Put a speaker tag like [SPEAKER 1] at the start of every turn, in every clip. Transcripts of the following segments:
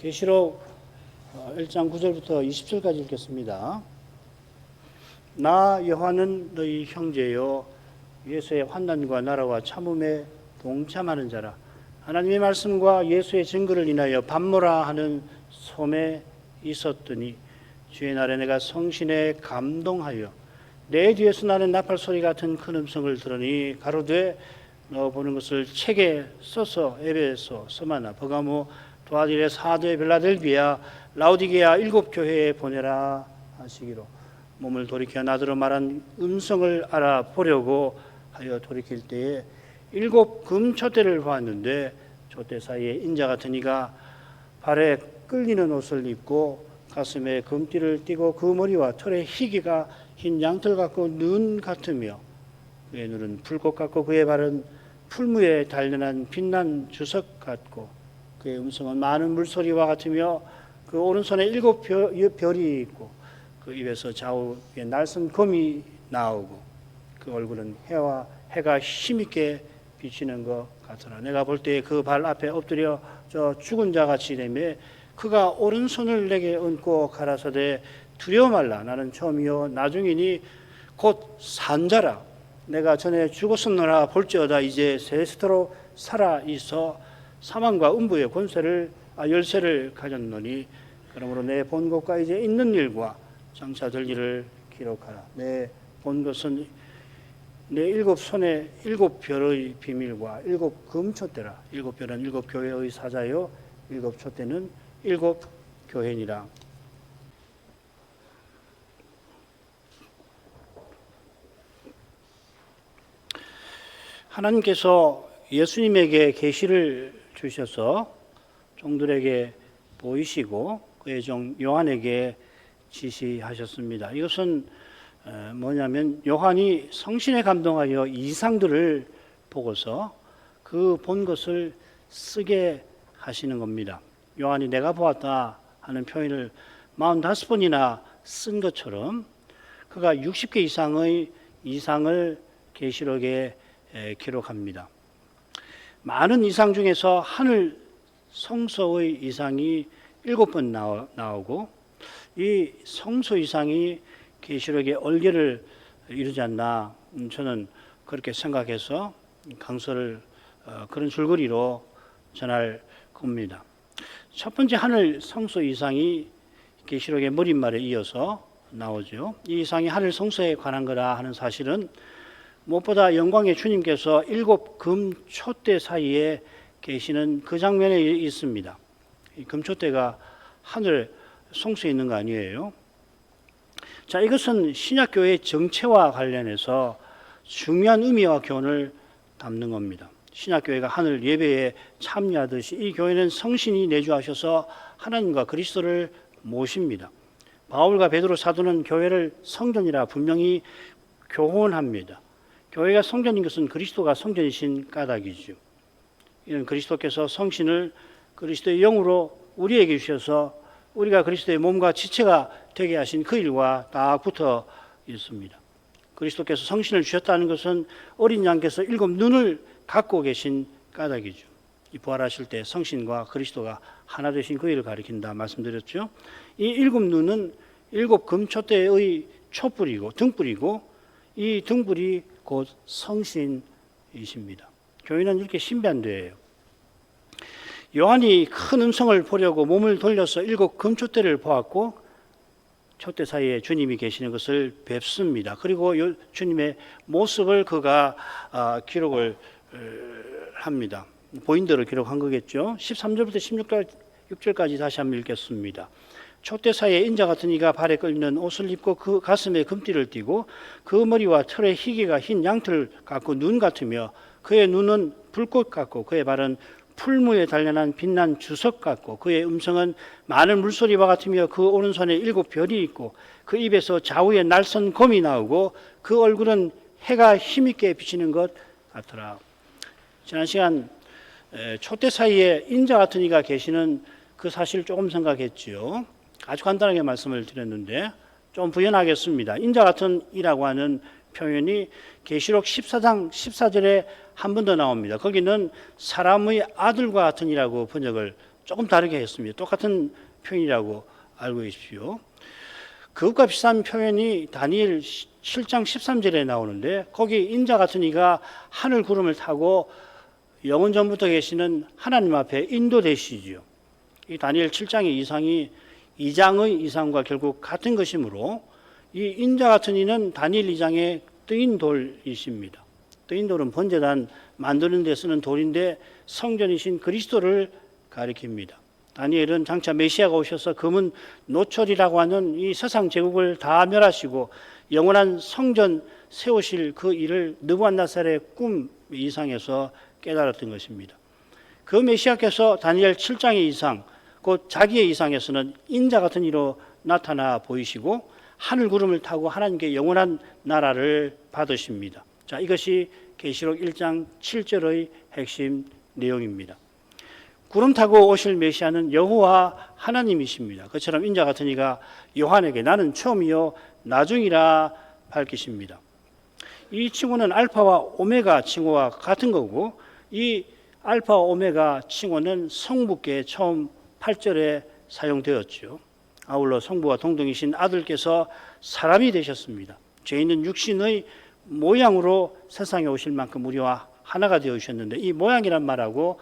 [SPEAKER 1] 계시록 1장 9절부터 20절까지 읽겠습니다. 나 여호와는 너희 형제요 예수의 환난과 나라와 참음에 동참하는 자라. 하나님의 말씀과 예수의 증거를 인하여 밤모라 하는 섬에 있었더니 주의 날에 내가 성신에 감동하여 내 뒤에서 나는 나팔 소리 같은 큰 음성을 들으니 가로되 너 보는 것을 책에 써서 에베소, 스마나, 버가모, 도아디레, 사도에, 빌라델비아, 라우디게아 7교회에 보내라 하시기로. 몸을 돌이켜 나더러 말한 음성을 알아보려고 하여 돌이킬 때에 7 금촛대를 보았는데 촛대 사이에 인자 같은 이가 발에 끌리는 옷을 입고 가슴에 금띠를 띠고 그 머리와 털에 희기가 흰 양털 같고 눈 같으며 그의 눈은 불꽃 같고 그의 발은 풀무에 단련한 빛난 주석 같고 그의 음성은 많은 물소리와 같으며 그 오른손에 7 별이 있고 그 입에서 좌우에 날선 검이 나오고 그 얼굴은 해가 힘있게 비치는 것 같으나 내가 볼 때 그 발 앞에 엎드려 저 죽은 자 같이 되매 그가 오른손을 내게 얹고 가라사대 두려워 말라. 나는 처음이요 나중이니 곧 산자라. 내가 전에 죽었었노라 볼지어다 이제 세스토로 살아 있어 사망과 음부의 열쇠를 가졌노니 그러므로 내 본 것과 이제 있는 일과 장차 될 일을 기록하라. 내 본 것은 내 7 손에 7 별의 비밀과 7 금촛대라. 7 별은 7 교회의 사자요 7 촛대는 7 교회니라. 하나님께서 예수님에게 계시를 주셔서 종들에게 보이시고 그의 종 요한에게 지시하셨습니다. 이것은 뭐냐면 요한이 성신에 감동하여 이상들을 보고서 그 본 것을 쓰게 하시는 겁니다. 요한이 내가 보았다 하는 표현을 45번이나 쓴 것처럼 그가 60개 이상의 이상을 계시록에 기록합니다. 많은 이상 중에서 하늘 성소의 이상이 7번 나오고 이 성소 이상이 계시록의 얼개를 이루지 않나 저는 그렇게 생각해서 강서를 그런 줄거리로 전할 겁니다. 첫 번째 하늘 성소 이상이 계시록의 머릿말에 이어서 나오죠. 이 이상이 하늘 성소에 관한 거라 하는 사실은 무엇보다 영광의 주님께서 7 금촛대 사이에 계시는 그 장면에 있습니다. 이 금촛대가 하늘 성소에 있는 거 아니에요? 자, 이것은 신약교회의 정체와 관련해서 중요한 의미와 교훈을 담는 겁니다. 신약교회가 하늘 예배에 참여하듯이 이 교회는 성신이 내주하셔서 하나님과 그리스도를 모십니다. 바울과 베드로 사도는 교회를 성전이라 분명히 교훈합니다. 교회가 성전인 것은 그리스도가 성전이신 까닭이죠. 이는 그리스도께서 성신을 그리스도의 영으로 우리에게 주셔서 우리가 그리스도의 몸과 지체가 되게 하신 그 일과 딱 붙어 있습니다. 그리스도께서 성신을 주셨다는 것은 어린 양께서 7 눈을 갖고 계신 까닭이죠. 이 부활하실 때 성신과 그리스도가 하나 되신 그 일을 가리킨다 말씀드렸죠. 이 7 눈은 7 금촛대의 촛불이고 등불이고 이 등불이 곧 성신이십니다. 교회는 이렇게 신비한데요. 요한이 큰 음성을 보려고 몸을 돌려서 7 금촛대를 보았고 촛대 사이에 주님이 계시는 것을 뵙습니다. 그리고 주님의 모습을 그가 기록을 합니다. 보인 대로 기록한 거겠죠. 13절부터 16절까지 다시 한번 읽겠습니다. 촛대 사이에 인자 같은 이가 발에 끌리는 옷을 입고 그 가슴에 금띠를 띠고 그 머리와 털에 희기가 흰 양털 같고 눈 같으며 그의 눈은 불꽃 같고 그의 발은 풀무에 단련한 빛난 주석 같고 그의 음성은 많은 물소리와 같으며 그 오른손에 7 별이 있고 그 입에서 좌우에 날선 검이 나오고 그 얼굴은 해가 힘있게 비치는 것 같더라. 지난 시간 촛대 사이에 인자 같은 이가 계시는 그 사실을 조금 생각했지요. 아주 간단하게 말씀을 드렸는데 좀 부연하겠습니다. 인자 같은 이라고 하는 표현이 계시록 14장 14절에 한 번 더 나옵니다. 거기는 사람의 아들과 같은 이라고 번역을 조금 다르게 했습니다. 똑같은 표현이라고 알고 계십시오. 그것과 비슷한 표현이 다니엘 7장 13절에 나오는데 거기 인자 같은 이가 하늘 구름을 타고 영원 전부터 계시는 하나님 앞에 인도되시지요. 이 다니엘 7장의 이상이 2장의 이상과 결국 같은 것이므로 이 인자 같은 이는 다니엘 2장의 뜨인 돌이십니다. 뜨인 돌은 번제단 만드는 데 쓰는 돌인데 성전이신 그리스도를 가리킵니다. 다니엘은 장차 메시아가 오셔서 금은 노철이라고 하는 이 세상 제국을 다 멸하시고 영원한 성전 세우실 그 일을 느부갓네살의 꿈 이상에서 깨달았던 것입니다. 그 메시아께서 다니엘 7장의 이상, 곧 자기의 이상에서는 인자 같은 이로 나타나 보이시고 하늘 구름을 타고 하나님께 영원한 나라를 받으십니다. 자, 이것이 계시록 1장 7절의 핵심 내용입니다. 구름 타고 오실 메시아는 여호와 하나님이십니다. 그처럼 인자 같은 이가 요한에게 나는 처음이요 나중이라 밝히십니다. 이 칭호는 알파와 오메가 칭호와 같은 거고 이 알파와 오메가 칭호는 성부께 처음 8절에 사용되었죠. 아울러 성부와 동등이신 아들께서 사람이 되셨습니다. 죄 있는 육신의 모양으로 세상에 오실 만큼 우리와 하나가 되어주셨는데 이 모양이란 말하고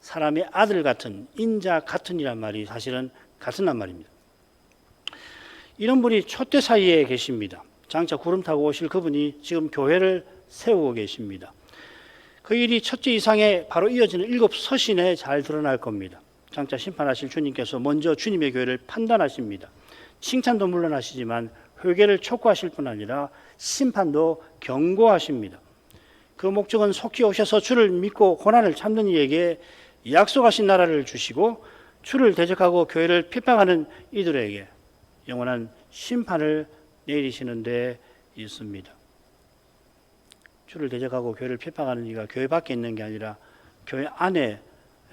[SPEAKER 1] 사람의 아들 같은 인자 같은이란 말이 사실은 같은 말입니다. 이런 분이 촛대 사이에 계십니다. 장차 구름 타고 오실 그분이 지금 교회를 세우고 계십니다. 그 일이 첫째 이상에 바로 이어지는 7 서신에 잘 드러날 겁니다. 장차 심판하실 주님께서 먼저 주님의 교회를 판단하십니다. 칭찬도 물론 하시지만 회개를 촉구하실 뿐 아니라 심판도 경고하십니다. 그 목적은 속히 오셔서 주를 믿고 고난을 참는 이에게 약속하신 나라를 주시고 주를 대적하고 교회를 핍박하는 이들에게 영원한 심판을 내리시는 데 있습니다. 주를 대적하고 교회를 핍박하는 이가 교회 밖에 있는 게 아니라 교회 안에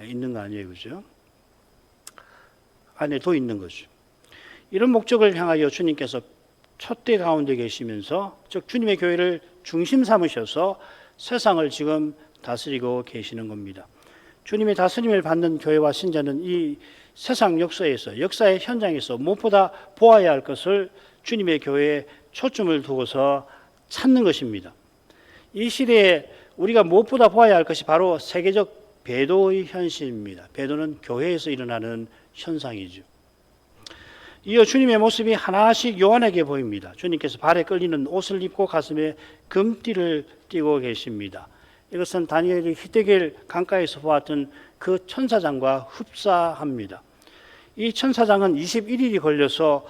[SPEAKER 1] 있는 거 아니에요, 그죠? 안에도 있는 거죠. 이런 목적을 향하여 주님께서 촛대 가운데 계시면서 즉 주님의 교회를 중심 삼으셔서 세상을 지금 다스리고 계시는 겁니다. 주님의 다스림을 받는 교회와 신자는 이 세상 역사의 현장에서 무엇보다 보아야 할 것을 주님의 교회에 초점을 두고서 찾는 것입니다. 이 시대에 우리가 무엇보다 보아야 할 것이 바로 세계적 배도의 현실입니다. 배도는 교회에서 일어나는 현상이죠. 이어 주님의 모습이 하나씩 요한에게 보입니다. 주님께서 발에 끌리는 옷을 입고 가슴에 금띠를 띠고 계십니다. 이것은 다니엘이 히데겔 강가에서 보았던 그 천사장과 흡사합니다. 이 천사장은 21일이 걸려서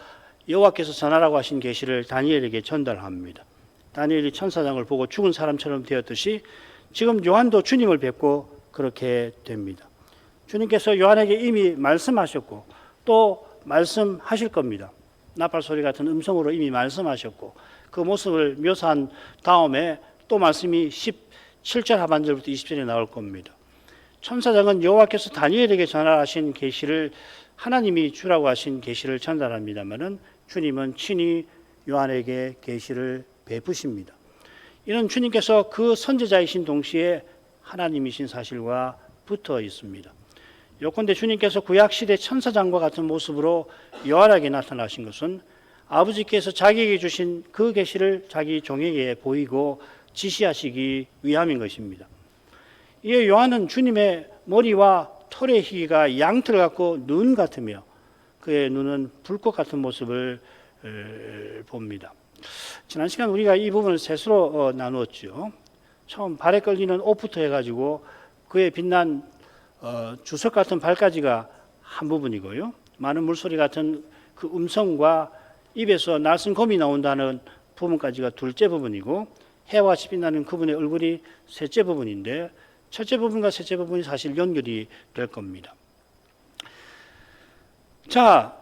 [SPEAKER 1] 여호와께서 전하라고 하신 계시를 다니엘에게 전달합니다. 다니엘이 천사장을 보고 죽은 사람처럼 되었듯이 지금 요한도 주님을 뵙고 그렇게 됩니다. 주님께서 요한에게 이미 말씀하셨고 또 말씀하실 겁니다. 나팔 소리 같은 음성으로 이미 말씀하셨고 그 모습을 묘사한 다음에 또 말씀이 17절 하반절부터 20절에 나올 겁니다. 천사장은 여호와께서 다니엘에게 전하신 계시를 하나님이 주라고 하신 계시를 전달합니다마는 주님은 친히 요한에게 계시를 베푸십니다. 이는 주님께서 그 선지자이신 동시에 하나님이신 사실과 붙어 있습니다. 요컨대 주님께서 구약시대 천사장과 같은 모습으로 요한에게 나타나신 것은 아버지께서 자기에게 주신 그 계시를 자기 종에게 보이고 지시하시기 위함인 것입니다. 이에 요한은 주님의 머리와 털의 희가 양털 같고 눈 같으며 그의 눈은 불꽃 같은 모습을 봅니다. 지난 시간 우리가 이 부분을 셋으로 나누었죠. 처음 발에 끌리는 옷부터 해가지고 그의 빛난 주석 같은 발까지가 한 부분이고요. 많은 물소리 같은 그 음성과 입에서 낯선 검이 나온다는 부분까지가 둘째 부분이고 해와 같이 빛나는 그분의 얼굴이 셋째 부분인데 첫째 부분과 셋째 부분이 사실 연결이 될 겁니다. 자,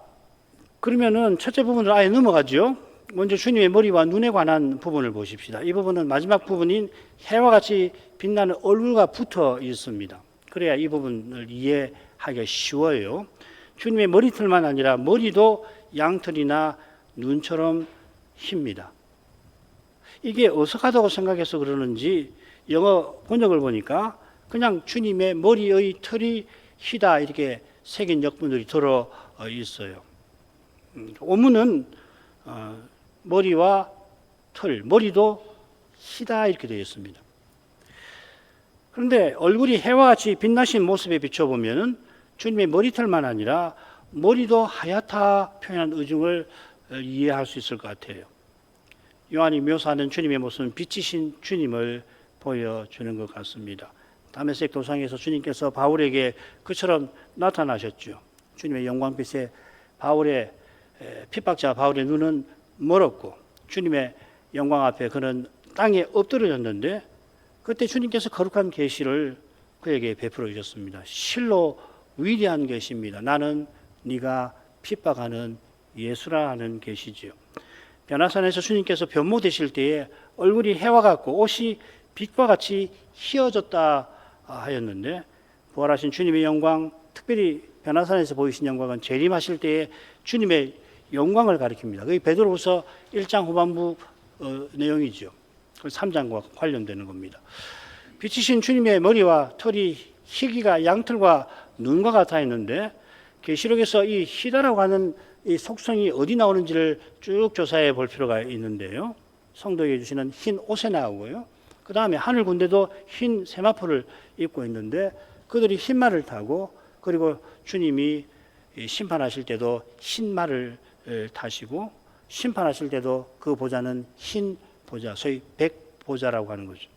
[SPEAKER 1] 그러면은 첫째 부분을 아예 넘어가죠. 먼저 주님의 머리와 눈에 관한 부분을 보십시다. 이 부분은 마지막 부분인 해와 같이 빛나는 얼굴과 붙어 있습니다. 그래야 이 부분을 이해하기가 쉬워요. 주님의 머리털만 아니라 머리도 양털이나 눈처럼 힙니다. 이게 어색하다고 생각해서 그러는지 영어 번역을 보니까 그냥 주님의 머리의 털이 희다 이렇게 새긴 역분들이 들어 있어요. 원문은 머리와 털, 머리도 희다 이렇게 되어 있습니다. 그런데 얼굴이 해와 같이 빛나신 모습에 비춰보면 주님의 머리털만 아니라 머리도 하얗다 표현한 의중을 이해할 수 있을 것 같아요. 요한이 묘사하는 주님의 모습은 빛이신 주님을 보여주는 것 같습니다. 다메섹 도상에서 주님께서 바울에게 그처럼 나타나셨죠. 주님의 영광빛에 바울의 핍박자 바울의 눈은 멀었고 주님의 영광 앞에 그는 땅에 엎드려졌는데 그때 주님께서 거룩한 계시를 그에게 베풀어 주셨습니다. 실로 위대한 계시입니다. 나는 네가 핍박하는 예수라 하는 계시지요. 변화산에서 주님께서 변모되실 때에 얼굴이 해와 같고 옷이 빛과 같이 희어졌다 하였는데 부활하신 주님의 영광, 특별히 변화산에서 보이신 영광은 재림하실 때에 주님의 영광을 가리킵니다. 그게 베드로후서 1장 후반부 내용이죠. 3장과 관련되는 겁니다. 빛이신 주님의 머리와 털이 희기가 양털과 눈과 같아 있는데 계시록에서 이 희다라고 하는 이 속성이 어디 나오는지를 쭉 조사해 볼 필요가 있는데요. 성도에게 주시는 흰 옷에 나오고요. 그 다음에 하늘 군대도 흰 세마포를 입고 있는데 그들이 흰 말을 타고 그리고 주님이 심판하실 때도 흰 말을 타시고 심판하실 때도 그 보좌는 흰 보좌, 소위 백보좌라고 하는 거죠.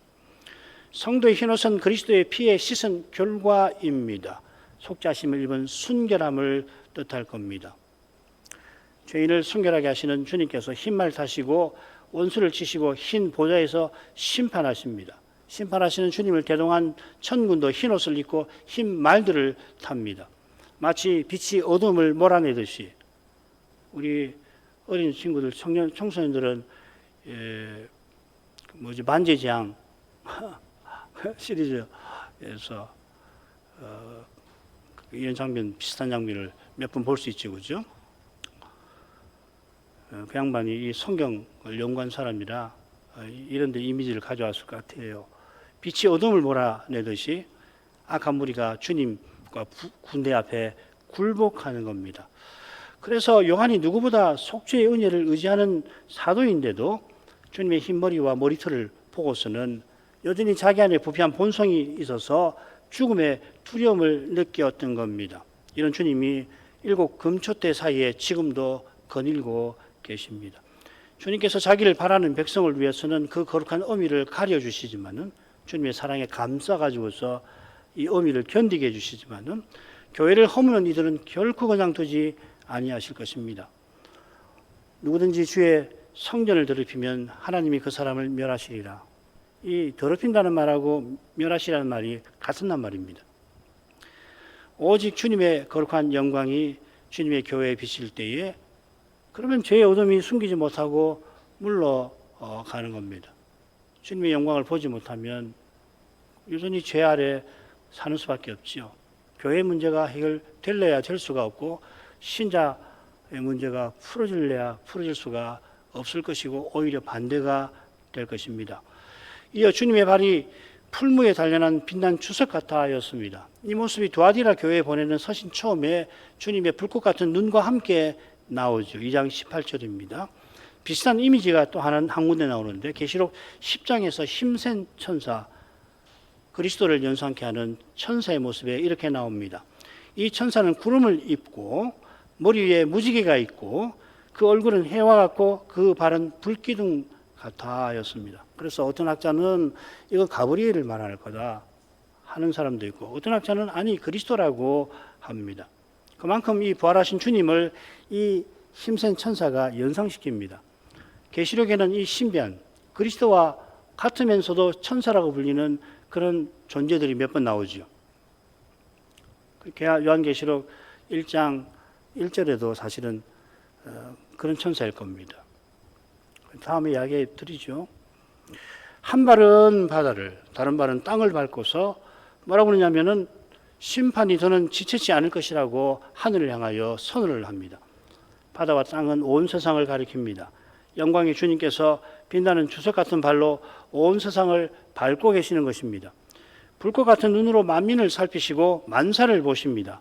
[SPEAKER 1] 성도의 흰옷은 그리스도의 피에 씻은 결과입니다. 속죄하심을 입은 순결함을 뜻할 겁니다. 죄인을 순결하게 하시는 주님께서 흰말 타시고 원수를 치시고 흰 보좌에서 심판하십니다. 심판하시는 주님을 대동한 천군도 흰옷을 입고 흰 말들을 탑니다. 마치 빛이 어둠을 몰아내듯이 우리 어린 친구들, 청소년들은 만재지향 시리즈에서 이런 장면, 비슷한 장면을 몇 번 볼 수 있죠, 그죠? 그 양반이 이 성경을 연구한 사람이라 이런 데 이미지를 가져왔을 것 같아요. 빛이 어둠을 몰아내듯이 악한 무리가 주님과 군대 앞에 굴복하는 겁니다. 그래서 요한이 누구보다 속죄의 은혜를 의지하는 사도인데도 주님의 흰 머리와 머리털을 보고서는 여전히 자기 안에 부패한 본성이 있어서 죽음의 두려움을 느꼈던 겁니다. 이런 주님이 7 금초대 사이에 지금도 거닐고 계십니다. 주님께서 자기를 바라는 백성을 위해서는 그 거룩한 어미를 가려주시지만은 주님의 사랑에 감싸가지고서 이 어미를 견디게 해주시지만은 교회를 허무는 이들은 결코 그냥 두지 아니하실 것입니다. 누구든지 주의 성전을 더럽히면 하나님이 그 사람을 멸하시리라. 이 더럽힌다는 말하고 멸하시라는 말이 같은 말입니다. 오직 주님의 거룩한 영광이 주님의 교회에 비칠 때에 그러면 죄의 어둠이 숨기지 못하고 물러가는 겁니다. 주님의 영광을 보지 못하면 여전히 죄 아래 사는 수밖에 없지요. 교회 문제가 해결될래야 될 수가 없고 신자의 문제가 풀어질래야 풀어질 수가 없을 것이고 오히려 반대가 될 것입니다. 이어 주님의 발이 풀무에 단련한 빛난 주석 같아였습니다. 이 모습이 두아디라 교회에 보내는 서신 처음에 주님의 불꽃 같은 눈과 함께 나오죠. 2장 18절입니다. 비슷한 이미지가 또 한 군데 나오는데 계시록 10장에서 힘센 천사, 그리스도를 연상케 하는 천사의 모습에 이렇게 나옵니다. 이 천사는 구름을 입고 머리 위에 무지개가 있고 그 얼굴은 해와 같고 그 발은 불기둥 같아였습니다. 그래서 어떤 학자는 이거 가브리엘을 말할 거다 하는 사람도 있고 어떤 학자는 아니 그리스도라고 합니다. 그만큼 이 부활하신 주님을 이 힘센 천사가 연상시킵니다. 계시록에는 이 신비한 그리스도와 같으면서도 천사라고 불리는 그런 존재들이 몇 번 나오죠. 요한계시록 1장 1절에도 사실은 그런 천사일 겁니다. 다음에 이야기해 드리죠. 한 발은 바다를, 다른 발은 땅을 밟고서 뭐라고 그러냐면은 심판이 더는 지체치 않을 것이라고 하늘을 향하여 선언을 합니다. 바다와 땅은 온 세상을 가리킵니다. 영광의 주님께서 빛나는 주석 같은 발로 온 세상을 밟고 계시는 것입니다. 불꽃 같은 눈으로 만민을 살피시고 만사를 보십니다.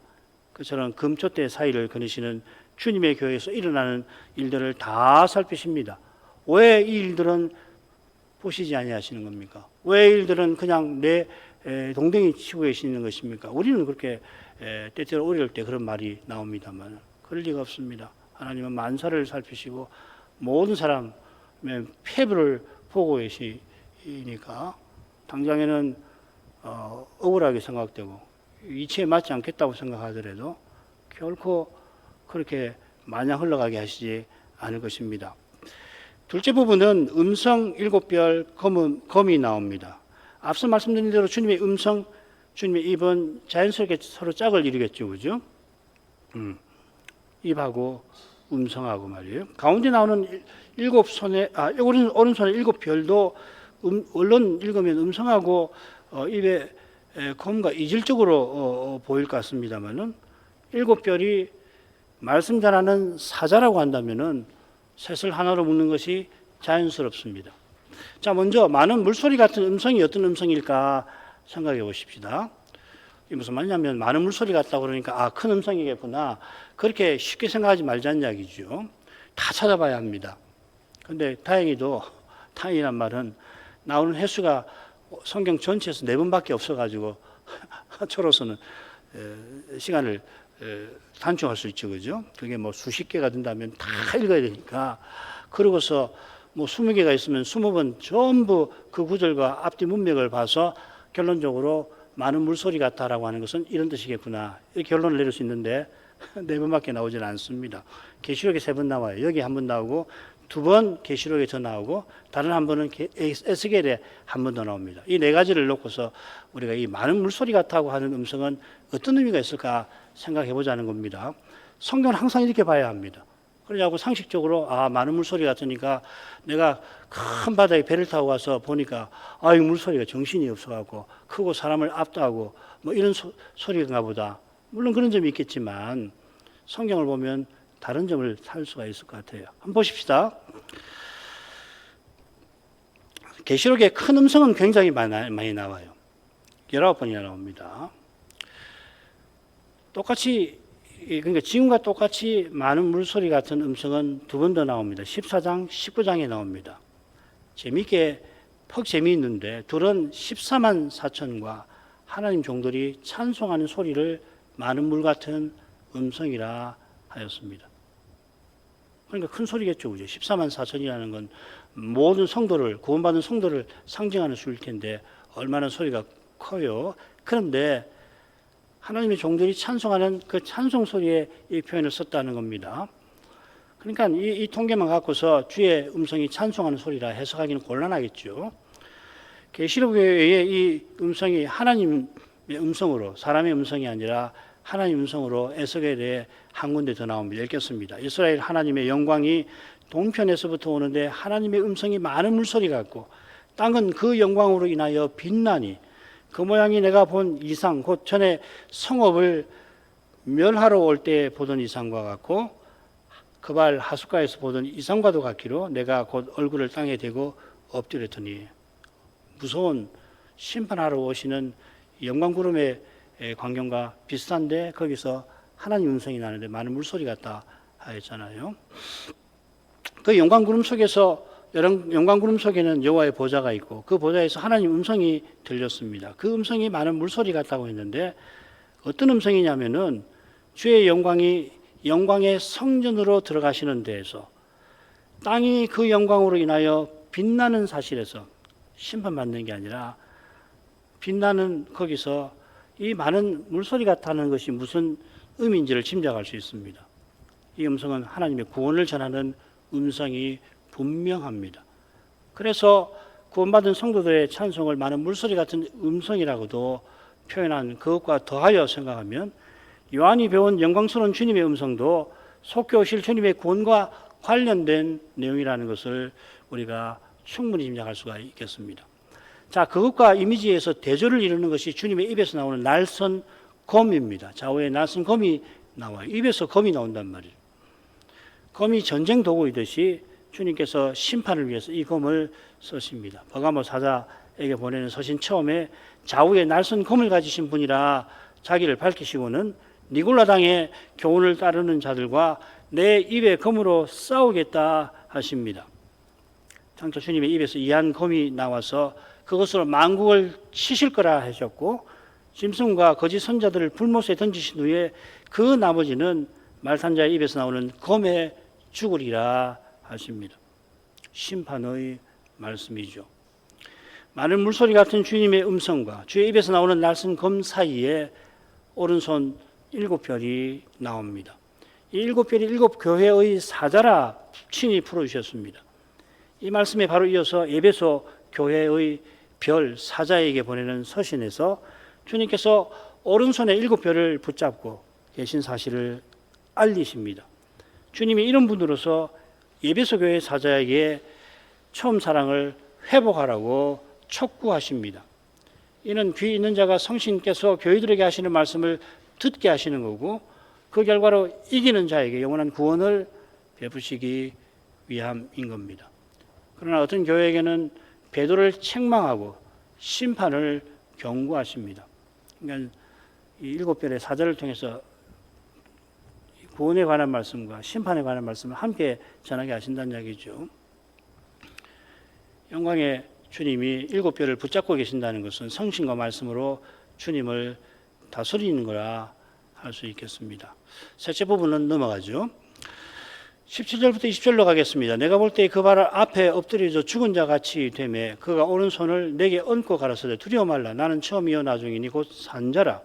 [SPEAKER 1] 그처럼 금초대 사이를 거니시는 주님의 교회에서 일어나는 일들을 다 살피십니다. 왜 이 일들은 보시지 아니하시는 겁니까? 왜 이 일들은 그냥 내 동댕이 치고 계시는 것입니까? 우리는 그렇게 때때로 어려울 때 그런 말이 나옵니다만 그럴 리가 없습니다. 하나님은 만사를 살피시고 모든 사람의 폐부를 보고 계시니까 당장에는 억울하게 생각되고 이치에 맞지 않겠다고 생각하더라도 결코 그렇게 마냥 흘러가게 하시지 않을 것입니다. 둘째 부분은 음성 7별 검이 나옵니다. 앞서 말씀드린 대로 주님의 음성, 주님의 입은 자연스럽게 서로 짝을 이루겠죠, 그죠? 입하고 음성하고 말이에요. 가운데 나오는 오른손의 7별도 얼른 읽으면 음성하고 입의 검과 이질적으로 보일 것 같습니다만은 7별이 말씀 잘하는 사자라고 한다면은 셋을 하나로 묶는 것이 자연스럽습니다. 자, 먼저 많은 물소리 같은 음성이 어떤 음성일까 생각해 보십시다. 이게 무슨 말이냐면 많은 물소리 같다고 그러니까 큰 음성이겠구나. 그렇게 쉽게 생각하지 말자는 이야기죠. 다 찾아봐야 합니다. 그런데 다행이란 말은 나오는 횟수가 성경 전체에서 4번밖에 없어가지고 저로서는 시간을 단축할 수 있죠, 그죠? 그게 뭐 수십 개가 된다면 다 읽어야 되니까. 그러고서 뭐 20개가 있으면 20번 전부 그 구절과 앞뒤 문맥을 봐서 결론적으로 많은 물소리 같다라고 하는 것은 이런 뜻이겠구나. 이렇게 결론을 내릴 수 있는데 4번밖에 나오지는 않습니다. 계시록에 3번 나와요. 여기 1번 나오고 2번 계시록에 더 나오고 다른 한 번은 에스겔에 1번 더 나옵니다. 이 4가지를 놓고서 우리가 이 많은 물소리 같다고 하는 음성은 어떤 의미가 있을까 생각해 보자는 겁니다. 성경은 항상 이렇게 봐야 합니다. 그러자고 상식적으로 많은 물소리 같으니까 내가 큰 바다에 배를 타고 가서 보니까 이 물소리가 정신이 없어갖고 크고 사람을 압도하고 뭐 이런 소리인가 보다. 물론 그런 점이 있겠지만 성경을 보면 다른 점을 찾을 수가 있을 것 같아요. 한번 보십시다. 계시록에 큰 음성은 굉장히 많이 나와요. 19번이나 나옵니다. 그러니까 지금과 똑같이 많은 물소리 같은 음성은 2번 더 나옵니다. 14장, 19장에 나옵니다. 퍽 재미있는데 둘은 14만 4천과 하나님 종들이 찬송하는 소리를 많은 물 같은 음성이라 하였습니다. 그러니까 큰 소리겠죠, 그죠? 14만 4천이라는 건 모든 구원받은 성도를 상징하는 수일 텐데 얼마나 소리가 커요. 그런데 하나님의 종들이 찬송하는 그 찬송 소리에 이 표현을 썼다는 겁니다. 그러니까 이 통계만 갖고서 주의 음성이 찬송하는 소리라 해석하기는 곤란하겠죠. 계시록 외에 이 음성이 하나님의 음성으로, 사람의 음성이 아니라 하나님 음성으로 에스겔에 한 군데 더 나옵니다. 읽겠습니다. 이스라엘 하나님의 영광이 동편에서부터 오는데 하나님의 음성이 많은 물소리 같고 땅은 그 영광으로 인하여 빛나니 그 모양이 내가 본 이상 곧 전에 성읍을 멸하러 올 때 보던 이상과 같고 그발 하숫가에서 보던 이상과도 같기로 내가 곧 얼굴을 땅에 대고 엎드렸더니 무서운 심판하러 오시는 영광구름의 광경과 비슷한데 거기서 하나님 음성이 나는데 많은 물소리 같다 하였잖아요. 그 영광구름 속에는 여호와의 보좌가 있고 그 보좌에서 하나님 음성이 들렸습니다. 그 음성이 많은 물소리 같다고 했는데 어떤 음성이냐면은 주의 영광의 성전으로 들어가시는 데에서 땅이 그 영광으로 인하여 빛나는 사실에서 심판받는 게 아니라 빛나는 거기서 이 많은 물소리 같다는 것이 무슨 의미인지를 짐작할 수 있습니다. 이 음성은 하나님의 구원을 전하는 음성이 분명합니다. 그래서 구원받은 성도들의 찬송을 많은 물소리 같은 음성이라고도 표현한 그것과 더하여 생각하면 요한이 배운 영광스러운 주님의 음성도 속히 오실 주님의 구원과 관련된 내용이라는 것을 우리가 충분히 짐작할 수가 있겠습니다. 자, 그것과 이미지에서 대조를 이루는 것이 주님의 입에서 나오는 날선 검입니다. 좌우에 날선 검이 나와요. 입에서 검이 나온단 말이에요. 검이 전쟁 도구이듯이 주님께서 심판을 위해서 이 검을 쓰십니다. 버가모 사자에게 보내는 서신 처음에 좌우에 날선 검을 가지신 분이라 자기를 밝히시고는 니골라당의 교훈을 따르는 자들과 내 입의 검으로 싸우겠다 하십니다. 장차 주님의 입에서 이한 검이 나와서 그것으로 만국을 치실 거라 하셨고, 짐승과 거짓 선자들을 불못에 던지신 후에 그 나머지는 말탄자의 입에서 나오는 검에 죽으리라 하십니다. 심판의 말씀이죠. 많은 물소리 같은 주님의 음성과 주의 입에서 나오는 날쌘 검 사이에 오른손 7별이 나옵니다. 이 7별이 7교회의 사자라 친히 풀어주셨습니다. 이 말씀에 바로 이어서 에베소 교회의 별 사자에게 보내는 서신에서 주님께서 오른손에 7별을 붙잡고 계신 사실을 알리십니다. 주님이 이런 분으로서 에베소 교회 사자에게 처음 사랑을 회복하라고 촉구하십니다. 이는 귀 있는 자가 성신께서 교회들에게 하시는 말씀을 듣게 하시는 거고, 그 결과로 이기는 자에게 영원한 구원을 베푸시기 위함인 겁니다. 그러나 어떤 교회에게는 베드로를 책망하고 심판을 경고하십니다. 그러니까 이 7별의 사자를 통해서 구원에 관한 말씀과 심판에 관한 말씀을 함께 전하게 하신다는 이야기죠. 영광의 주님이 7별을 붙잡고 계신다는 것은 성신과 말씀으로 주님을 다스리는 거라 할 수 있겠습니다. 셋째 부분은 넘어가죠. 17절부터 20절로 가겠습니다. 내가 볼 때 그 발 앞에 엎드려져 죽은 자 같이 되매 그가 오른손을 내게 얹고 가라사대 두려워 말라. 나는 처음이요 나중이니 곧 산자라.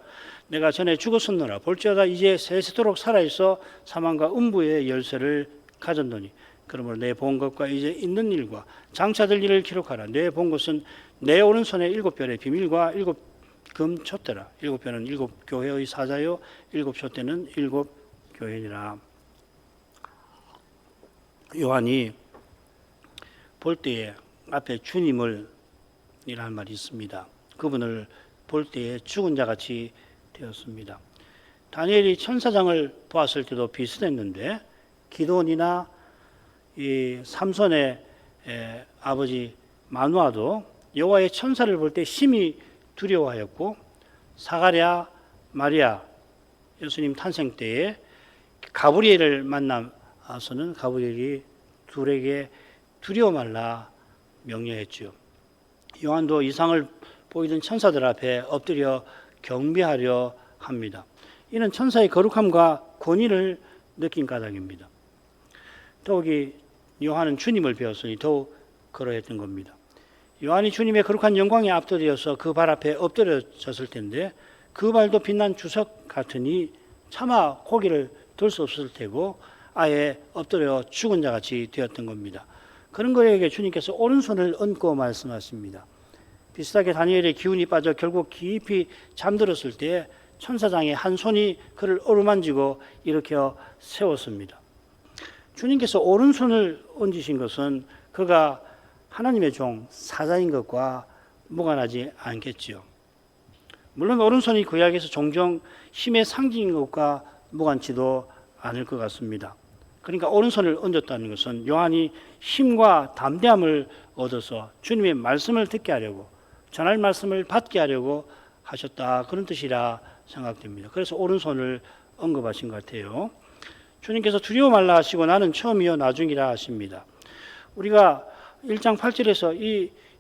[SPEAKER 1] 내가 전에 죽었었노라. 볼지어다 이제 세세토록 살아있어 사망과 음부의 열쇠를 가졌노니 그러므로 내 본 것과 이제 있는 일과 장차 될 일을 기록하라. 내 본 것은 내 오른손에 7별의 비밀과 7금 촛대라. 7별은 7교회의 사자요 7촛대는 7교회니라. 요한이 볼 때에 앞에 주님을 이라는 말이 있습니다. 그분을 볼 때에 죽은 자같이 되었습니다. 다니엘이 천사장을 보았을 때도 비슷했는데 기드온이나 이 삼손의 아버지 마누아도 여호와의 천사를 볼 때 심히 두려워하였고, 사가랴, 마리아 예수님 탄생 때에 가브리엘을 만나서는 가브리엘이 둘에게 두려워 말라 명령했지요. 요한도 이상을 보이던 천사들 앞에 엎드려 경배하려 합니다. 이는 천사의 거룩함과 권위를 느낀 까닭입니다. 더욱이 요한은 주님을 배웠으니 더욱 그러했던 겁니다. 요한이 주님의 거룩한 영광에 앞들여서 그 발 앞에 엎드려졌을 텐데 그 발도 빛난 주석 같으니 차마 고개를 들 수 없을 테고 아예 엎드려 죽은 자같이 되었던 겁니다. 그런 그에게 주님께서 오른손을 얹고 말씀하십니다. 비슷하게 다니엘의 기운이 빠져 결국 깊이 잠들었을 때 천사장의 한 손이 그를 어루만지고 일으켜 세웠습니다. 주님께서 오른손을 얹으신 것은 그가 하나님의 종 사자인 것과 무관하지 않겠지요. 물론 오른손이 구약에서 종종 힘의 상징인 것과 무관치도 않을 것 같습니다. 그러니까 오른손을 얹었다는 것은 요한이 힘과 담대함을 얻어서 주님의 말씀을 듣게 하려고, 전할 말씀을 받게 하려고 하셨다, 그런 뜻이라 생각됩니다. 그래서 오른손을 언급하신 것 같아요. 주님께서 두려워 말라 하시고 나는 처음이요 나중이라 하십니다. 우리가 1장 8절에서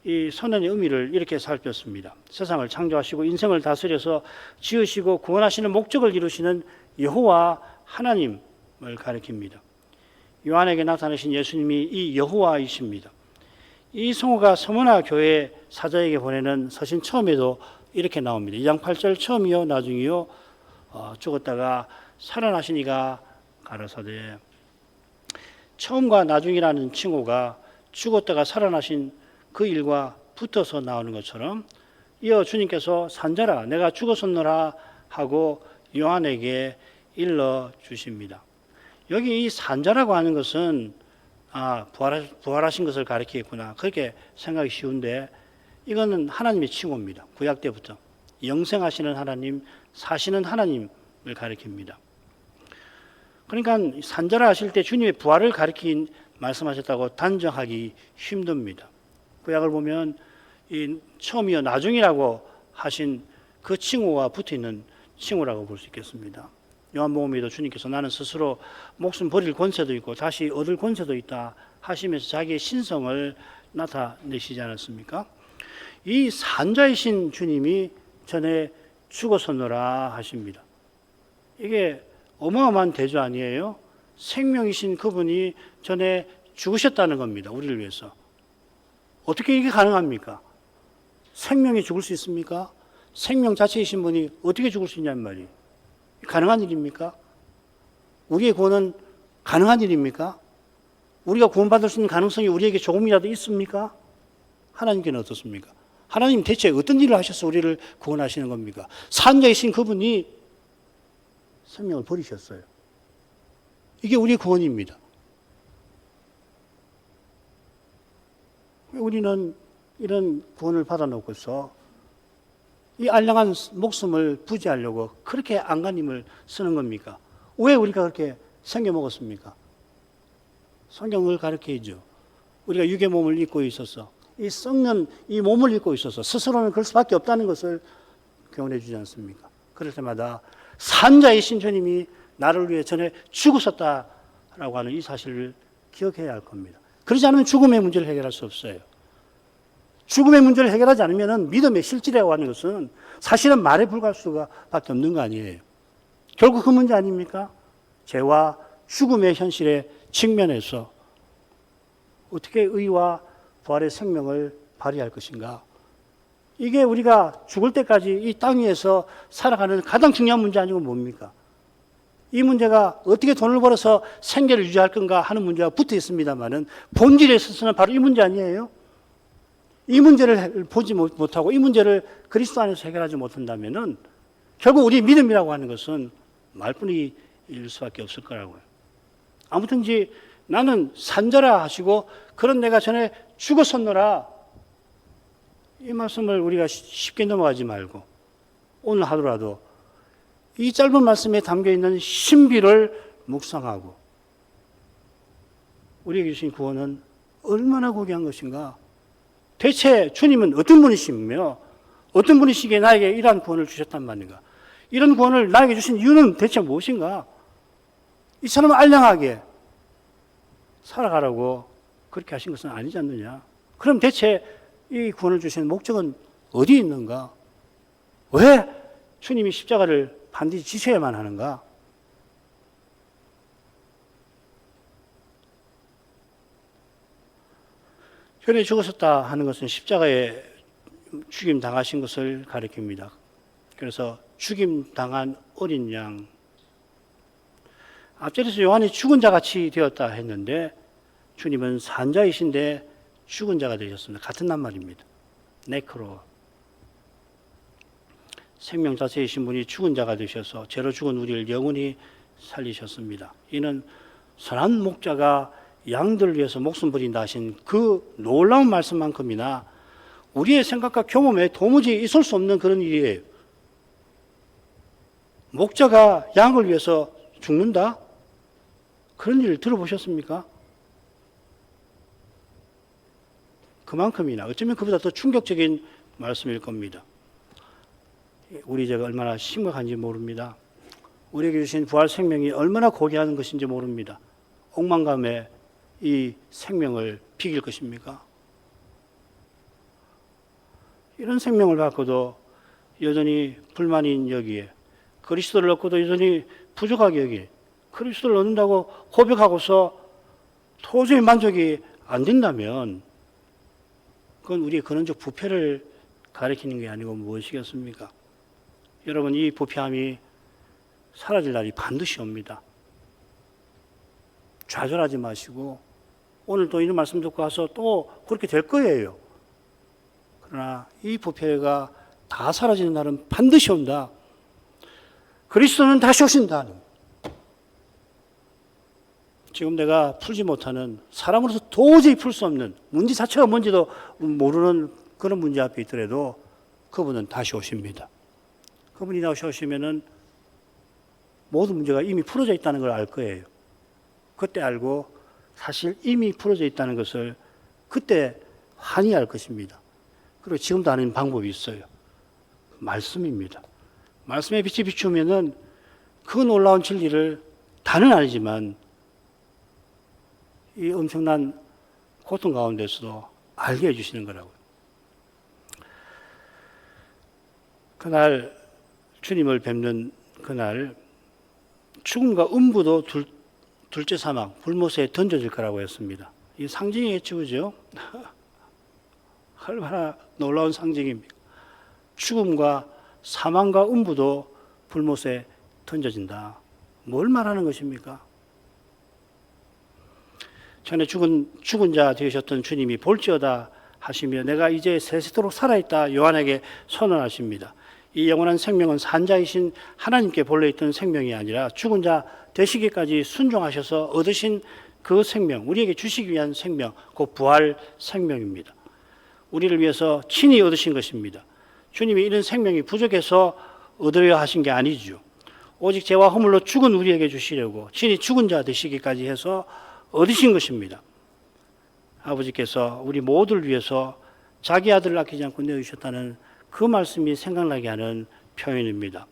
[SPEAKER 1] 이 선언의 의미를 이렇게 살폈습니다. 세상을 창조하시고 인생을 다스려서 지으시고 구원하시는 목적을 이루시는 여호와 하나님을 가리킵니다. 요한에게 나타나신 예수님이 이 여호와이십니다. 이 성호가 서머나 교회 사자에게 보내는 서신 처음에도 이렇게 나옵니다. 2장 8절 처음이요 나중이요 죽었다가 살아나시니가 가라사대. 처음과 나중이라는 칭호가 죽었다가 살아나신 그 일과 붙어서 나오는 것처럼 이어 주님께서 산자라 내가 죽었었노라 하고 요한에게 일러 주십니다. 여기 이 산자라고 하는 것은 부활하신 것을 가리키겠구나 그렇게 생각이 쉬운데 이거는 하나님의 칭호입니다. 구약 때부터 영생하시는 하나님, 사시는 하나님을 가리킵니다. 그러니까 산자라 하실 때 주님의 부활을 가리킨 말씀하셨다고 단정하기 힘듭니다. 구약을 보면 이 처음이요 나중이라고 하신 그 칭호와 붙어있는 칭호라고 볼 수 있겠습니다. 요한복음에도 주님께서 나는 스스로 목숨 버릴 권세도 있고 다시 얻을 권세도 있다 하시면서 자기의 신성을 나타내시지 않았습니까? 이 산자이신 주님이 전에 죽었었노라 하십니다. 이게 어마어마한 대조 아니에요? 생명이신 그분이 전에 죽으셨다는 겁니다. 우리를 위해서. 어떻게 이게 가능합니까? 생명이 죽을 수 있습니까? 생명 자체이신 분이 어떻게 죽을 수 있냐는 말이에요. 가능한 일입니까? 우리의 구원은 가능한 일입니까? 우리가 구원받을 수 있는 가능성이 우리에게 조금이라도 있습니까? 하나님께는 어떻습니까? 하나님 대체 어떤 일을 하셔서 우리를 구원하시는 겁니까? 산자이신 그분이 생명을 버리셨어요. 이게 우리의 구원입니다. 우리는 이런 구원을 받아놓고서 이 알량한 목숨을 부지하려고 그렇게 안간힘을 쓰는 겁니까? 왜 우리가 그렇게 생겨 먹었습니까? 성경을 가르쳐야죠. 우리가 육의 몸을 입고 있어서 이 썩는 이 몸을 입고 있어서 스스로는 그럴 수밖에 없다는 것을 교훈해 주지 않습니까? 그럴 때마다 산자이신 주님이 나를 위해 전에 죽으셨다라고 하는 이 사실을 기억해야 할 겁니다. 그러지 않으면 죽음의 문제를 해결할 수 없어요. 죽음의 문제를 해결하지 않으면 믿음의 실질이라고 하는 것은 사실은 말에 불과할 수밖에 없는 거 아니에요. 결국 그 문제 아닙니까? 죄와 죽음의 현실에 직면해서 어떻게 의와 부활의 생명을 발휘할 것인가? 이게 우리가 죽을 때까지 이 땅 위에서 살아가는 가장 중요한 문제 아니고 뭡니까? 이 문제가 어떻게 돈을 벌어서 생계를 유지할 건가 하는 문제가 붙어 있습니다만은 본질에 있어서는 바로 이 문제 아니에요? 이 문제를 보지 못하고 이 문제를 그리스도 안에서 해결하지 못한다면은 결국 우리 믿음이라고 하는 것은 말뿐일 수밖에 없을 거라고요. 아무튼지 나는 산자라 하시고 그런 내가 전에 죽었었노라. 이 말씀을 우리가 쉽게 넘어가지 말고 오늘 하루라도 이 짧은 말씀에 담겨있는 신비를 묵상하고 우리에게 주신 구원은 얼마나 고귀한 것인가. 대체 주님은 어떤 분이시며 어떤 분이시기에 나에게 이러한 구원을 주셨단 말인가. 이런 구원을 나에게 주신 이유는 대체 무엇인가. 이 사람은 알량하게 살아가라고 그렇게 하신 것은 아니지 않느냐. 그럼 대체 이 구원을 주시는 목적은 어디 있는가? 왜 주님이 십자가를 반드시 지셔야만 하는가? 전에 죽었었다 하는 것은 십자가에 죽임 당하신 것을 가리킵니다. 그래서 죽임 당한 어린 양. 앞절에서 요한이 죽은 자 같이 되었다 했는데 주님은 산자이신데 죽은 자가 되셨습니다. 같은 낱말입니다. 네크로. 생명 자체이신 분이 죽은 자가 되셔서 죄로 죽은 우리를 영원히 살리셨습니다. 이는 선한 목자가 양들을 위해서 목숨 버린다 하신 그 놀라운 말씀만큼이나 우리의 생각과 경험에 도무지 있을 수 없는 그런 일이에요. 목자가 양을 위해서 죽는다? 그런 일을 들어보셨습니까? 그만큼이나 어쩌면 그보다 더 충격적인 말씀일 겁니다. 우리 죄가 얼마나 심각한지 모릅니다. 우리에게 주신 부활 생명이 얼마나 고귀한 것인지 모릅니다. 억만감에 이 생명을 비길 것입니까? 이런 생명을 갖고도 여전히 불만인 여기에 그리스도를 얻고도 여전히 부족하게 여기에 그리스도를 얻는다고 고백하고서 도저히 만족이 안 된다면 그건 우리의 근원적 부패를 가리키는 게 아니고 무엇이겠습니까? 여러분, 이 부패함이 사라질 날이 반드시 옵니다. 좌절하지 마시고 오늘 또 이런 말씀 듣고 와서 또 그렇게 될 거예요. 그러나 이 부패가 다 사라지는 날은 반드시 온다. 그리스도는 다시 오신다. 지금 내가 풀지 못하는 사람으로서 도저히 풀 수 없는 문제 자체가 뭔지도 모르는 그런 문제 앞에 있더라도 그분은 다시 오십니다. 그분이 다시 오시면은 모든 문제가 이미 풀어져 있다는 걸 알 거예요. 그때 알고 사실 이미 풀어져 있다는 것을 그때 환히 알 것입니다. 그리고 지금도 아는 방법이 있어요. 말씀입니다. 말씀에 빛이 비추면은 그 놀라운 진리를 다는 아니지만 이 엄청난 고통 가운데서도 알게 해주시는 거라고요. 그날 주님을 뵙는 그날 죽음과 음부도 둘째 사막 불못에 던져질 거라고 했습니다. 이 상징이겠죠, 그죠? 얼마나 놀라운 상징입니까? 죽음과 사망과 음부도 불못에 던져진다. 뭘 말하는 것입니까? 전에 죽은 자 되셨던 주님이 볼지어다 하시며 내가 이제 세세토록 살아있다 요한에게 선언하십니다. 이 영원한 생명은 산자이신 하나님께 본래 있던 생명이 아니라 죽은 자 되시기까지 순종하셔서 얻으신 그 생명, 우리에게 주시기 위한 생명, 곧 부활 생명입니다. 우리를 위해서 친히 얻으신 것입니다. 주님이 이런 생명이 부족해서 얻으려 하신 게 아니죠. 오직 죄와 허물로 죽은 우리에게 주시려고 친히 죽은 자 되시기까지 해서 얻으신 것입니다. 아버지께서 우리 모두를 위해서 자기 아들을 아끼지 않고 내어주셨다는 그 말씀이 생각나게 하는 표현입니다.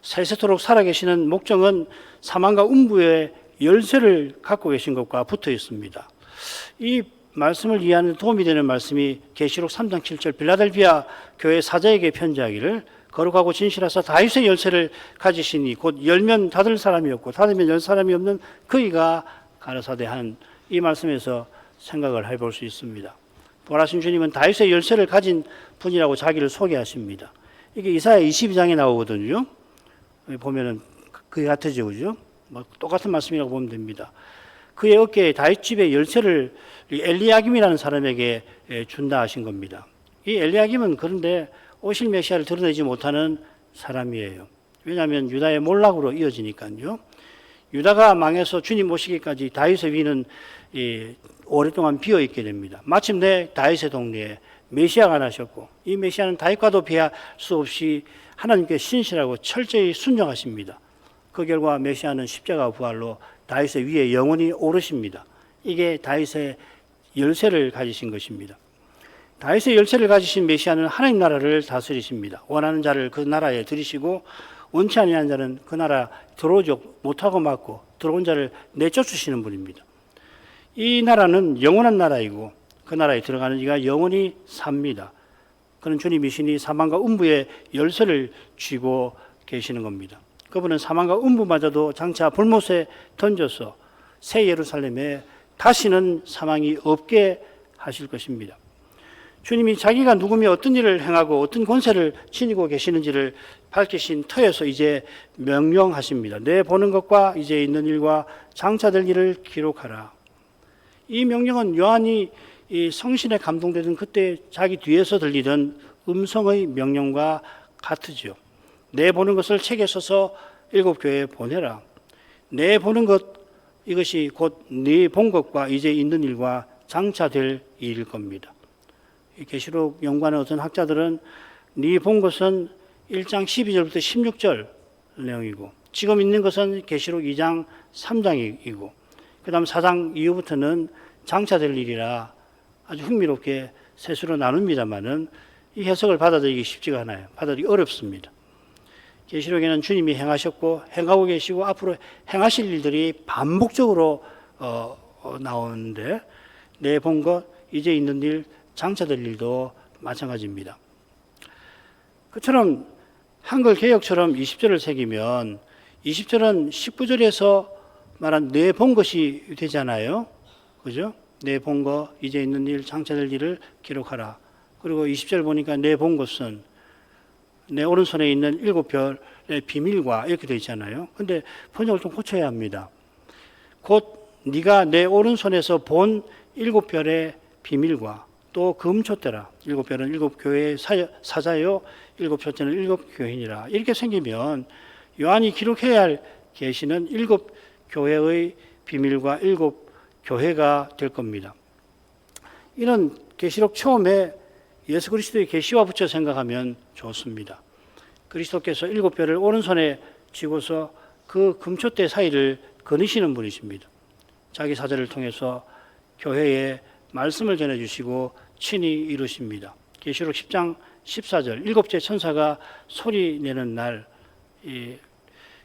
[SPEAKER 1] 세세토록 살아계시는 목적은 사망과 음부의 열쇠를 갖고 계신 것과 붙어 있습니다. 이 말씀을 이해하는 도움이 되는 말씀이 계시록 3장 7절 빌라델비아 교회 사자에게 편지하기를 거룩하고 진실하사 다윗의 열쇠를 가지시니 곧 열면 닫을 사람이 없고 닫으면 열 사람이 없는 그이가 가라사대 하는 이 말씀에서 생각을 해볼 수 있습니다. 부활하신 주님은 다윗의 열쇠를 가진 분이라고 자기를 소개하십니다. 이게 이사야 22장에 나오거든요. 보면은 그게 같아지죠, 그죠? 똑같은 말씀이라고 보면 됩니다. 그의 어깨에 다윗 집의 열쇠를 엘리야김이라는 사람에게 준다 하신 겁니다. 이 엘리야김은 그런데 오실 메시아를 드러내지 못하는 사람이에요. 왜냐하면 유다의 몰락으로 이어지니까요. 유다가 망해서 주님 오시기까지 다윗의 위는 오랫동안 비어 있게 됩니다. 마침내 다윗의 동네에 메시아가 나셨고 이 메시아는 다윗과도 비할 수 없이 하나님께 신실하고 철저히 순종하십니다. 그 결과 메시아는 십자가 부활로 다윗의 위에 영원히 오르십니다. 이게 다윗의 열쇠를 가지신 것입니다. 다윗의 열쇠를 가지신 메시아는 하나님 나라를 다스리십니다. 원하는 자를 그 나라에 들이시고 원치 아니한 자는 그 나라 들어오지 못하고 막고 들어온 자를 내쫓으시는 분입니다. 이 나라는 영원한 나라이고 그 나라에 들어가는 이가 영원히 삽니다. 그는 주님이시니 사망과 음부의 열쇠를 쥐고 계시는 겁니다. 그분은 사망과 음부마저도 장차 불못에 던져서 새 예루살렘에 다시는 사망이 없게 하실 것입니다. 주님이 자기가 누구며 어떤 일을 행하고 어떤 권세를 지니고 계시는지를 밝히신 터에서 이제 명령하십니다. 내 보는 것과 이제 있는 일과 장차 될 일을 기록하라. 이 명령은 요한이 이 성신에 감동되던 그때 자기 뒤에서 들리던 음성의 명령과 같으죠. 내 보는 것을 책에 써서 7교회에 보내라. 내 보는 것 이것이 곧 네 본 것과 이제 있는 일과 장차 될 일일 겁니다. 계시록 연구하는 어떤 학자들은 네 본 것은 1장 12절부터 16절 내용이고 지금 있는 것은 계시록 2장 3장이고 그 다음 4장 이후부터는 장차 될 일이라 아주 흥미롭게 세수로 나눕니다만은 이 해석을 받아들이기 쉽지가 않아요. 받아들이기 어렵습니다. 계시록에는 주님이 행하셨고 행하고 계시고 앞으로 행하실 일들이 반복적으로 나오는데 내 본 것, 이제 있는 일, 장차 될 일도 마찬가지입니다. 그처럼 한글 개역처럼 20절을 새기면 20절은 19절에서 말한 내 본 것이 되잖아요. 그죠? 내 본 것, 이제 있는 일, 장차 될 일을 기록하라. 그리고 20절 보니까 내 본 것은 내 오른손에 있는 7별의 비밀과 이렇게 되어 있잖아요. 근데 번역을 좀 고쳐야 합니다. 곧 네가 내 오른손에서 본 7별의 비밀과 또 금촛대라. 7별은 7교회의 사자요 7촛대는 7교인이라. 이렇게 생기면 요한이 기록해야 할 계시는 7교회의 비밀과 7교회가 될 겁니다. 이런 계시록 처음에 예수 그리스도의 계시와 붙여 생각하면 좋습니다. 그리스도께서 7별을 오른손에 쥐고서 그 금촛대 사이를 거니시는 분이십니다. 자기 사자를 통해서 교회에 말씀을 전해주시고 친히 이루십니다. 계시록 10장 14절 7째 천사가 소리 내는 날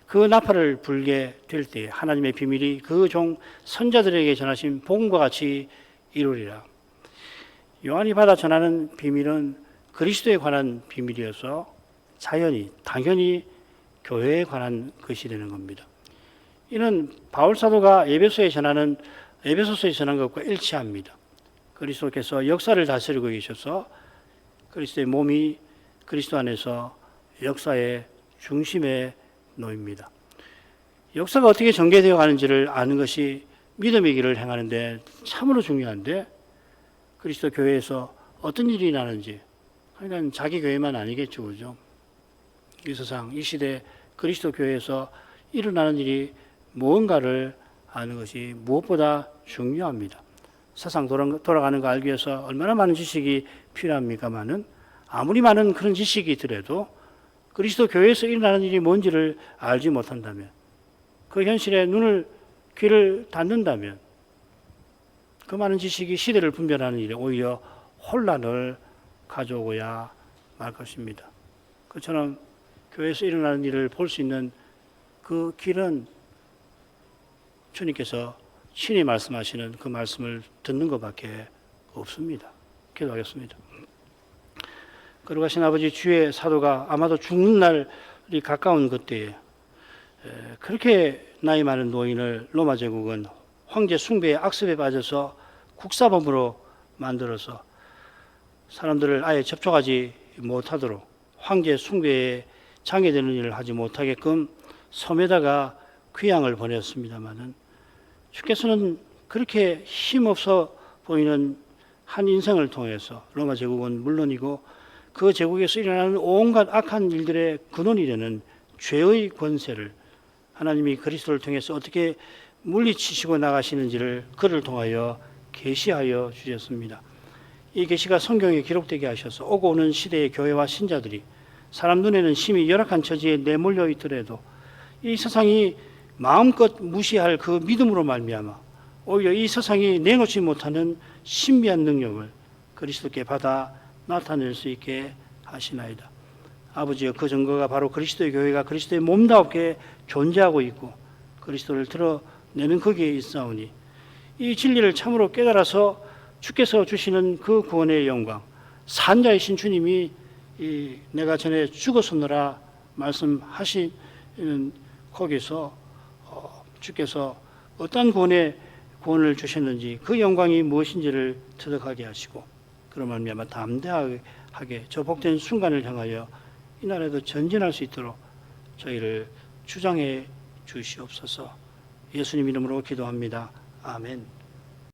[SPEAKER 1] 그 나팔을 불게 될 때 하나님의 비밀이 그 종 선자들에게 전하신 복음과 같이 이루리라. 요한이 받아 전하는 비밀은 그리스도에 관한 비밀이어서 당연히 교회에 관한 것이 되는 겁니다. 이는 바울 사도가 에베소서에 전한 것과 일치합니다. 그리스도께서 역사를 다스리고 계셔서 그리스도의 몸이 그리스도 안에서 역사의 중심에 놓입니다. 역사가 어떻게 전개되어 가는지를 아는 것이 믿음의 길을 행하는데 참으로 중요한데, 그리스도 교회에서 어떤 일이 나는지, 그러니까 자기 교회만 아니겠죠, 그죠? 이 세상, 이 시대 그리스도 교회에서 일어나는 일이 무언가를 아는 것이 무엇보다 중요합니다. 세상 돌아가는 거 알기 위해서 얼마나 많은 지식이 필요합니까마는, 아무리 많은 그런 지식이 있더라도 그리스도 교회에서 일어나는 일이 뭔지를 알지 못한다면, 그 현실에 귀를 닫는다면, 그 많은 지식이 시대를 분별하는 일에 오히려 혼란을 가져오고야 말 것입니다. 그처럼 교회에서 일어나는 일을 볼 수 있는 그 길은 주님께서 친히 말씀하시는 그 말씀을 듣는 것밖에 없습니다. 기도하겠습니다. 거룩하신 아버지, 주의 사도가 아마도 죽는 날이 가까운 그때에 그렇게 나이 많은 노인을 로마 제국은 황제 숭배의 악습에 빠져서 국사범으로 만들어서 사람들을 아예 접촉하지 못하도록 황제 숭배에 장애되는 일을 하지 못하게끔 섬에다가 귀양을 보냈습니다마는, 주께서는 그렇게 힘없어 보이는 한 인생을 통해서 로마 제국은 물론이고 그 제국에서 일어나는 온갖 악한 일들의 근원이 되는 죄의 권세를 하나님이 그리스도를 통해서 어떻게 물리치시고 나가시는지를 그를 통하여 계시하여 주셨습니다. 이 계시가 성경에 기록되게 하셔서 오고 오는 시대의 교회와 신자들이 사람 눈에는 심히 열악한 처지에 내몰려 있더라도 이 세상이 마음껏 무시할 그 믿음으로 말미암아 오히려 이 세상이 내놓지 못하는 신비한 능력을 그리스도께 받아 나타낼 수 있게 하시나이다. 아버지여, 그 증거가 바로 그리스도의 교회가 그리스도의 몸다우게 존재하고 있고 그리스도를 드러내는 거기에 있사오니, 이 진리를 참으로 깨달아서 주께서 주시는 그 구원의 영광, 산자이신 주님이 내가 전에 죽었었노라 말씀하시는 거기서 주께서 어떤 구원을 주셨는지, 그 영광이 무엇인지를 터득하게 하시고, 그런 말미암아 담대하게 저 복된 순간을 향하여 이 나라에도 전진할 수 있도록 저희를 주장해 주시옵소서. 예수님 이름으로 기도합니다. 아멘.